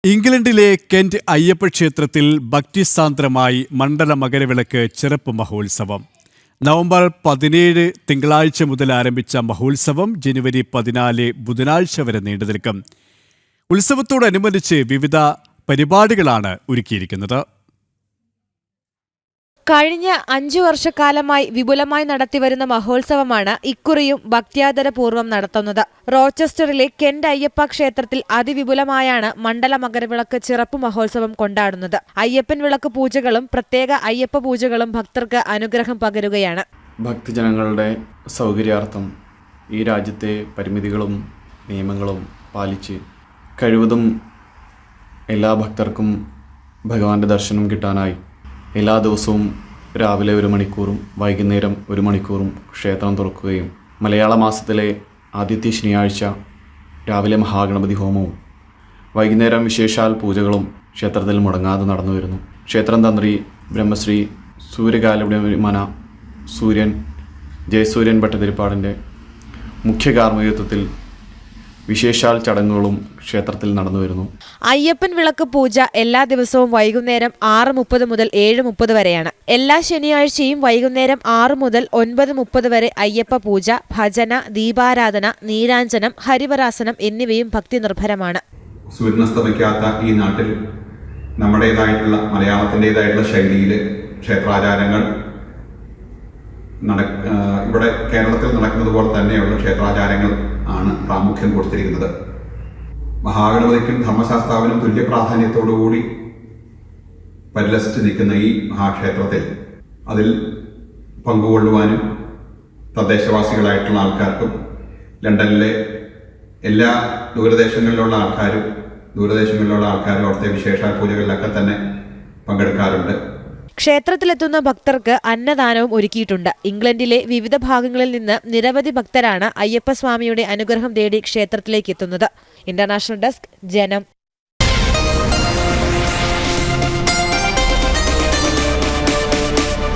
ഇംഗ്ലണ്ടിലെ കെന്റ് അയ്യപ്പ ക്ഷേത്രത്തിൽ ഭക്തിസാന്ദ്രമായി മണ്ഡല മകരവിളക്ക് ചെറുപ്പ് മഹോത്സവം. നവംബർ 17 തിങ്കളാഴ്ച മുതൽ ആരംഭിച്ച മഹോത്സവം ജനുവരി 14 ബുധനാഴ്ച വരെ നീണ്ടുനിൽക്കും. ഉത്സവത്തോടനുബന്ധിച്ച് വിവിധ പരിപാടികളാണ് ഒരുക്കിയിരിക്കുന്നത്. കഴിഞ്ഞ 5 വർഷക്കാലമായി വിപുലമായി നടത്തിവരുന്ന മഹോത്സവമാണ് ഇക്കുറിയും ഭക്ത്യാദരപൂർവ്വം നടത്തുന്നത്. റോച്ചസ്റ്ററിലെ കെന്റ് അയ്യപ്പ ക്ഷേത്രത്തിൽ അതിവിപുലമായാണ് മണ്ഡല മകരവിളക്ക് ചിറപ്പ് മഹോത്സവം കൊണ്ടാടുന്നത്. അയ്യപ്പൻ വിളക്ക് പൂജകളും പ്രത്യേക അയ്യപ്പ പൂജകളും ഭക്തർക്ക് അനുഗ്രഹം പകരുകയാണ്. ഭക്തജനങ്ങളുടെ സൗകര്യാർത്ഥം ഈ രാജ്യത്തെ പരിമിതികളും നിയമങ്ങളും പാലിച്ച് കഴിവതും എല്ലാ ഭക്തർക്കും ഭഗവാന്റെ ദർശനം കിട്ടാനായി എല്ലാ ദിവസവും രാവിലെ 1 മണിക്കൂറും വൈകുന്നേരം 1 മണിക്കൂറും ക്ഷേത്രം തുറക്കുകയും മലയാള മാസത്തിലെ ആദ്യത്തെ ശനിയാഴ്ച രാവിലെ മഹാഗണപതി ഹോമവും വൈകുന്നേരം വിശേഷാൽ പൂജകളും ക്ഷേത്രത്തിൽ മുടങ്ങാതെ നടന്നു വരുന്നു. ക്ഷേത്രം തന്ത്രി ബ്രഹ്മശ്രീ സൂര്യകാലമന സൂര്യൻ ജയസൂര്യൻ ഭട്ടതിരിപ്പാടിൻ്റെ മുഖ്യ കാർമ്മികത്വത്തിൽ വിശേഷാൽ ചടങ്ങുകളും ക്ഷേത്രത്തിൽ നടന്നു വരുന്നു. അയ്യപ്പൻ വിളക്ക് പൂജ എല്ലാ ദിവസവും വൈകുന്നേരം 6:30 മുതൽ 7:30 വരെയാണ്. എല്ലാ ശനിയാഴ്ചയും വൈകുന്നേരം 6 മുതൽ 9:30 വരെ അയ്യപ്പ പൂജ, ഭജന, ദീപാരാധന, നീരാഞ്ജനം, ഹരിവരാസനം എന്നിവയും ഭക്തി നിർഭരമാണ്. സൂര്യനസ്തമിക്കാത്ത ഈ നാട്ടിൽ നമ്മുടേതായിട്ടുള്ള മലയാളത്തിൻ്റെതായിട്ടുള്ള ശൈലിയിൽ ക്ഷേത്രാചാരങ്ങൾ ഇവിടെ കേരളത്തിൽ നടക്കുന്നത് പോലെ തന്നെയുള്ള ക്ഷേത്രാചാരങ്ങൾ ആണ് പ്രാമുഖ്യം കൊടുത്തിരിക്കുന്നത്. മഹാഗണപതിക്കും ധർമ്മശാസ്താവിനും തുല്യ പ്രാധാന്യത്തോടുകൂടി പരിലസിച്ച് നിൽക്കുന്ന ഈ മഹാക്ഷേത്രത്തിൽ അതിൽ പങ്കുകൊള്ളുവാനും തദ്ദേശവാസികളായിട്ടുള്ള ആൾക്കാർക്കും ലണ്ടനിലെ എല്ലാ ദൂരദേശങ്ങളിലുള്ള ആൾക്കാരും അവിടുത്തെ വിശേഷാൽ പൂജകളിലൊക്കെ തന്നെ പങ്കെടുക്കാറുണ്ട്. ക്ഷേത്രത്തിലെത്തുന്ന ഭക്തർക്ക് അന്നദാനവും ഒരുക്കിയിട്ടുണ്ട്. ഇംഗ്ലണ്ടിലെ വിവിധ ഭാഗങ്ങളിൽ നിന്ന് നിരവധി ഭക്തരാണ് അയ്യപ്പസ്വാമിയുടെ അനുഗ്രഹം തേടി ക്ഷേത്രത്തിലേക്ക് എത്തുന്നത്. ഇന്റർനാഷണൽ ഡെസ്ക്, ജനം.